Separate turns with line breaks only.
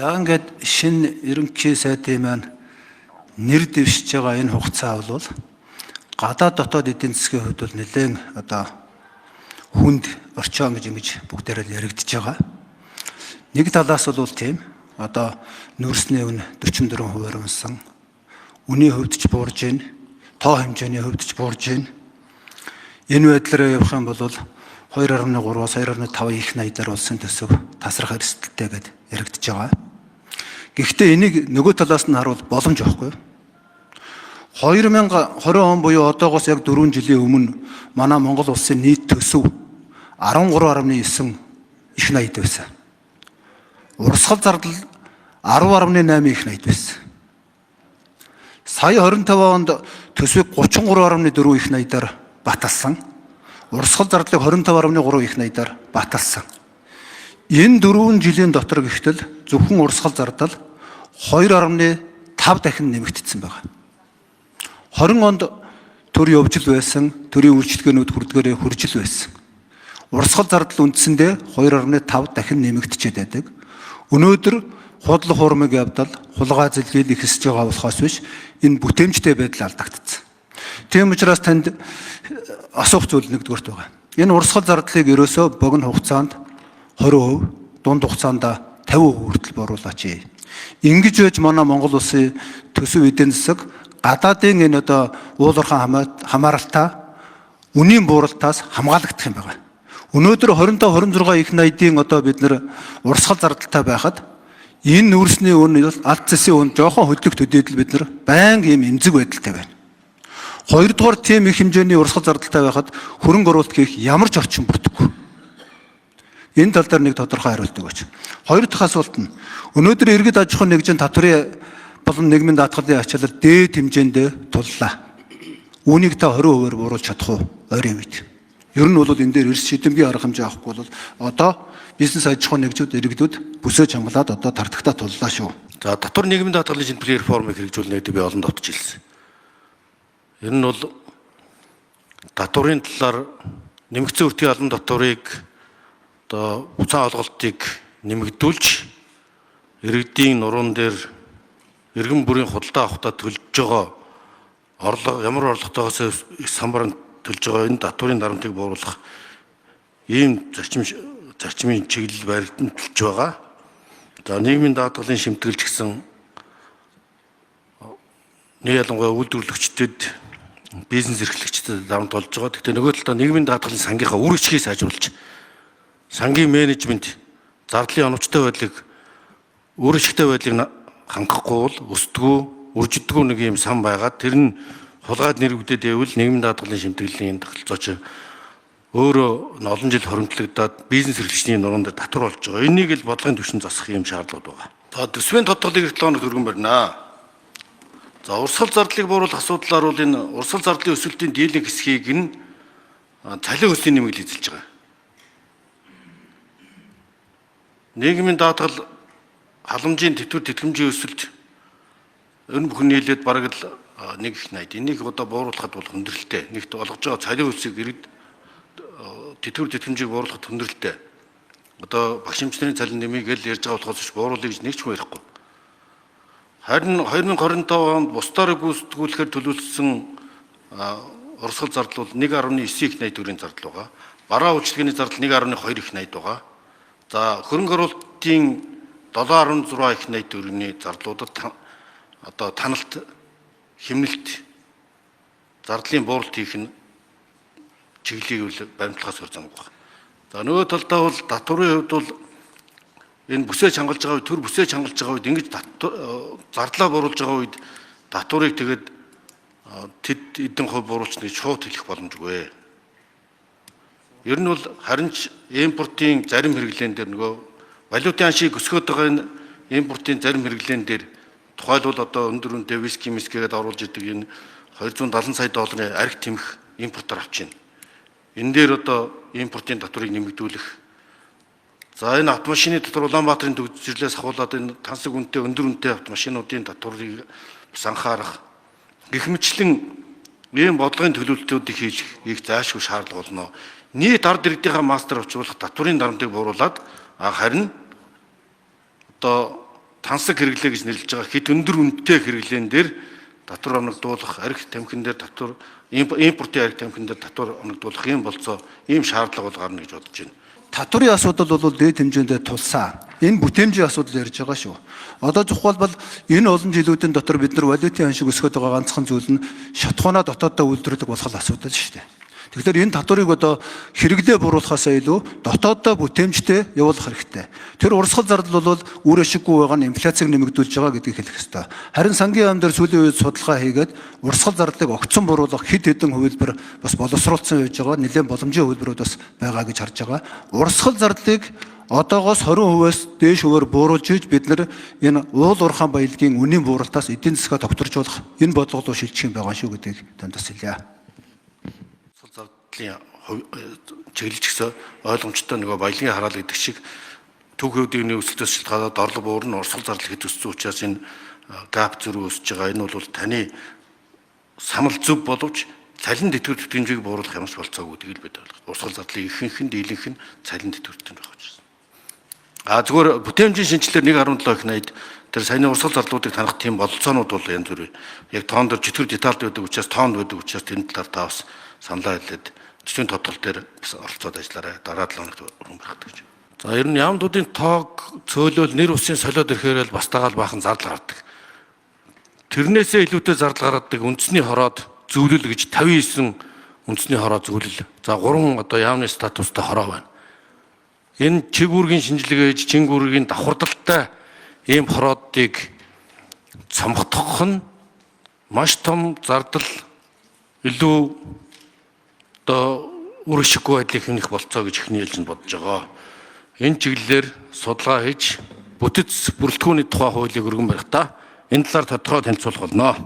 За ингээд шинэ ерөнхий сайдын маань нэр дэвшиж байгаа энэ хугацаа бол гадаад дотоод эдийн засгийн хувьд бол нэлээд хүнд орчоон гэж бүгдээрээ л яригдж байгаа. Нэг талаас бол тийм нүүрсний үн 44% унсан. Үнийн хувьд ч буурж байна. Тоо хэмжээний хувьд ч буурж байна. Энэ байдлаараа явах юм бол 2.3-аас 2.5 их найдаар улсын төсөв тасрах эрсдэлтэй гэдээ яригдж байгаа. Гэхдээ энийг нөгөө талаас нь харуул боломж байхгүй. 2020 он буюу одоогоос яг 4 жилийн өмнө манай Монгол улсын нийт төсөв 13.9 их найд байсан. Урсгал зардал 10.8 их найд байсан. Сая 25 онд төсвийг 33.4 их найдаар баталсан. Урсгал зардлыг 25.3 их найдаар баталсан. Энэ 4 жилийн дотор гэхтэл зөвхөн урсгал зардал 2.5 дахин нэмэгдсэн байна. 20 онд төр явжил байсан, төрийн үйлчлэгээнүүд хүрдгээрээ хүржил байсан. Урсгал зардал үндсэндээ 2.5 дахин нэмэгдчихэд байдаг. Өнөөдөр худал хуурмаг явдал, хулгай зэлгээл ихсэж байгаа болохоос биш энэ бүтээмжтэй байдал алдагдсан. Тийм учраас танд асуух зүйл нэгдүгээрт байгаа. Энэ урсгал зардлыг ерөөсөө богино хугацаанд 20%, дунд хугацаанд 50% хүртэл бууруулаач. Ингэж байж манай Монгол улсын төсөв эдийн засаг гадаадын энэ уулуурхан хамааралтаа үнийн бууралтаас хамгаалагдах юм байна. Өнөөдөр 25-26 их найдын бид нар урсгал зардалтай байхад энэ нүүрсний үн алт цэсийн үн жоохон хөдлөх төдийдл бид нар байнга ийм эмзэг байдалтай байна. Хоёрдугаар тийм их хэмжээний урсгал зардалтай байхад хөрөнгө оруулалт хийх ямар ч орчин бүрдэхгүй. Энэ тал дээр нэг тодорхой хариулт өгөөч. Хоёр дахь асуулт нь өнөөдөр иргэд аж ахуйн нэгжийн татврын болон нийгмийн даатгалын ачаалал дээд хэмжээнд туллаа. Үүнийг та 20%-аар бууруулж чадах уу? Ойрын үед. Ер нь бол энэ дээр эрс шийдэмгийн арга хэмжээ авахгүй бол бизнес аж ахуйн нэгжүүд иргэдүүд бүсөө чамглаад тардагтаа туллаа шүү.
За татвар нийгмийн даатгалын шинжилгээ реформыг хэрэгжүүлнэ гэдэг би олон давтаж хэлсэн. Ер нь бол татварын талаар нэмэгдсэн үртгийн албан татварыг буцаан олголтыг нэмэгдүүлж иргэдийн нуруунд дээр иргэн бүрийн худалдаа авахтаа төлж байгаа ямар орлоготойгоос их самбаранд төлж байгаа энэ татварын дарамтыг бууруулах ийм зарчмын чиглэл баригдсан төлж байгаа. За нийгмийн даатгалын шимтгэлч гэсэн нэг ялангуяа үйлдвэрлэгчдэд бизнес эрхлэгчдэд дарамт болж байгаа. Гэхдээ нөгөө талдаа нийгмийн даатгалын сангийнхаа үр хичгийг сайжруулж сангийн менежмент зардлын оновчтой байдлыг үр хичтэй байдлыг хангахгүй бол өсдгөө үржидгүү нэг юм сан байгаад тэр нь хулгайд нэрвэгдээд байвал нийгмийн даатгалын шимтгэлийн тогтолцооч өөрөө олон жил хоримтлагдаад бизнес эрхлэгчний нуруунд татвар болж байгаа. Энийг л бодлогын түвшин засах юм шаардлага байгаа. За төсвийн тодтголыг 7 хоног түргэн барина. За урсгал зардлыг бууруулах асуудлаар бол энэ урсгал зардлын өсөлтийн дийлэнх хэсгийг нь цалин өслийн нэмэгдэл эзэлж байгаа. Нийгмийн даатгал халамжийн тэтгэмжийн өсөлт энэ бүхэн нийлээд бараг л нэг их найд. Энийг бууруулахад бол хүндрэлтэй. Нэгт олгож байгаа цалин хөлсийг иргэд тэтгэмжийг бууруулахад хүндрэлтэй. Багш хэмжээний цалин нэмийг л ярьж байгаа болохоос бууруулъя гэж нэг ч хүн ярихгүй. Харин 2025 онд бусдаар гүйцэтгүүлэхээр төлөвлөсөн урсгал зардал бол 1.9 их найд төгрөгийн зардал байгаа. Бараа үйлчлэгээний зардал 1.2 их найд байгаа. За хөрөнгө оруулалтын 7.6 их найд төгрөгийн зардлуудад таналт хэмнэлт зардлын бууруулалт хийх нь чиглэлийг баримтлахаас өөр замгүй байна. За нөгөө талдаа бол татварын хувьд бол энэ бүсээ чангалж байгаа үед төр бүсээ чангалж байгаа үед ингэж зардлаа бууруулж байгаа үед татварыг тэгээд тэд эдэн хувь бууруулчихна гэж шууд хэлэх боломжгүй. Ер нь бол харин ч импортын зарим хэрэглэн дээр нөгөө валютын аншийг өсгöd байгаа энэ импортын зарим хэрэглэн дээр тухайлбал өндөр үнэтэй виски мискгээд оруулж идэг энэ 270 сая долларын архи тэмх импортоор авч байна. Энэ дээр импортын татварыг нэмэгдүүлэх. За энэ автомашины татвар Улаанбаатарын төвчрлээс ахуулаад энэ тансаг үнэтэй өндөр үнэтэй автомашинуудын татварыг бас анхаарах. Гэх мэтлэн ийм бодлогын төлөвлөлтүүдийг хийх заашгүй шаардлага болно. Нийт ард иргэдийнхээ мастер авчруулах татварын дарамтыг бууруулад харин тансаг хэрэглээ гэж нэрлэж байгаа хэд өндөр үнэтэй хэрэглээн дээр татвар оногдуулах, арх тамхин дээр татвар, импортын арх тамхин дээр татвар оногдуулах юм болцоо ийм шаардлага бол гарна гэж бодож байна.
Татварын асуудал бол дээд хэмжээндээ тулсан. Энэ бүтээмжийн асуудал ярьж байгаа шүү. Одоо зохиолбол энэ олон жилүүдийн дотор бид нар валютын ханшиг өсгöd байгаа ганцхан зүйл нь шатхуунаа дотооддоо үйлдвэрлэх болох асуудал шүү дээ. Тэгэхээр энэ татварыг одоо хэрэглээ буруулахаас илүү дотооддоо бүтээмжтэй явуулах хэрэгтэй. Тэр урсгал зардал бол үр ашиггүй байгаа нь инфляцийг нэмэгдүүлж байгаа гэдгийг хэлэх ёстой. Харин сангийн яам дээр сүүлийн үед судалгаа хийгээд урсгал зардлыг огцон буруулах хэд хэдэн хувилбар бас боловсруулсан байж байгаа. Нэлээд боломжийн хувилбарууд бас байгаа гэж харж байгаа. Урсгал зардлыг одоогоос 20%-аас дээш хувиар бууруулж иж бид нар энэ уул уурхайн баялагын үнийн бууралтаас эдийн засгаа тогтворжуулах энэ бодлого руу шилжих юм байгаа шүү гэдгийг тандас хэлье.
Зардлын чиглэлч гэсэн ойлгомжтой нөгөө баялагын хараал гэдэг шиг түүхүүдийн өсөлтөөс шалтгаалаад орлого буур нь урсгал зардал хэд өссөн учраас энэ гап зөрүү өсөж байгаа. Энэ бол таны санал зөв боловч цалин тэтгэврийн тэтгэмжийг бууруулах юмс болцоогүй гэдгийг бид ойлгох. Урсгал зардлын ихэнх нь дийлэнх нь цалин тэтгэврийн байх учраас. Зүгээр бүтээмжийн шинжилгээр 1.7 их найд тэр саяны урсгал зардлуудыг танах тийм бололцоонууд бол янз бүр. Яг тоон дээр чөтгөр детальд байдаг учраас тоонд байдаг учраас тэр талаар та бас саналаа хэлээд төсвийн тодтол дээр оролцоод ажиллаарай. Дараа 7 хоногт хөрөнгө гэж. За ер нь яамдуудын тоог цөөлөл нэр усын солиод ирэхээр л бас тагаал баахан зардал гардаг. Тэрнээсээ илүүтэй зардал гаргадаг үндэсний хороод зөвлөл гэж 59 үндэсний хороо зөвлөл. За 3 одоо яамны статустай хороо байна. Энэ чиг үүргийн шинжилгээж чин үүргийн давхардалтай ийм хороодыг цомгдох нь маш том зардал илүү одоо үр ашиггүй байдлыг хэмнэх болцоо гэж ихний ээлжинд бодож байгаа. Энэ чиглэлээр судалгаа хийж бүтэц бүрэлдэхүүний тухай хуулийг өргөн барих та энэ талаар тодорхой танилцуулах болно.